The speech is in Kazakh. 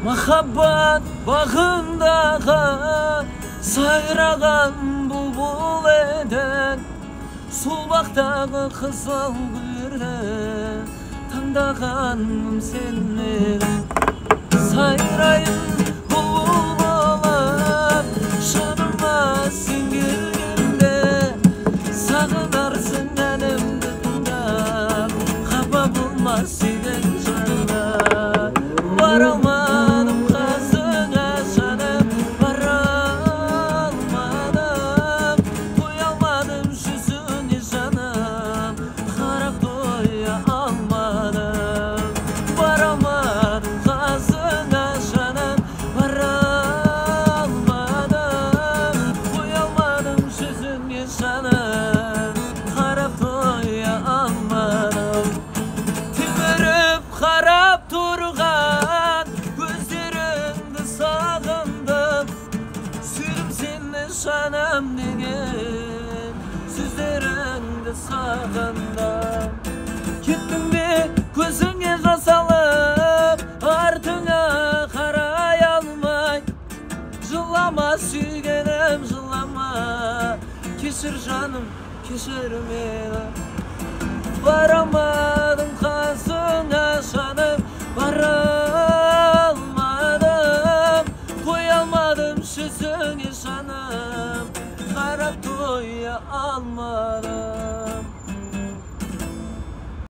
Махаббат бағындағы сайраған бұлбұл едің, сол бақтағы қызыл гүлді таңдағаным сен едің. Сайрайын бұлбұл болып жаныма сен келгенде, сағынарсың әнімді тыңдап, қапа болма сүйген жанға. Бара алмадым қасыңа жаным, бара алмадым, қоя алмадым жүзіне жаным, қарап қоя алмадым. Бара алмадым қасыңа жаным, бара алмадым, қоя алмадым жүзіне жаным, қарап қоя алмадым. Түбіріп қарап тұрған көздеріңді сағындым, сүйдім сені жаным деген сөздеріңді сағындым. Кеттің бе көзіңе жас алып, артыңа қарай алмай, жылама сүйгенім жылама, кешір жаным кешір мені. Бара алмадым қасыңа жаным, бара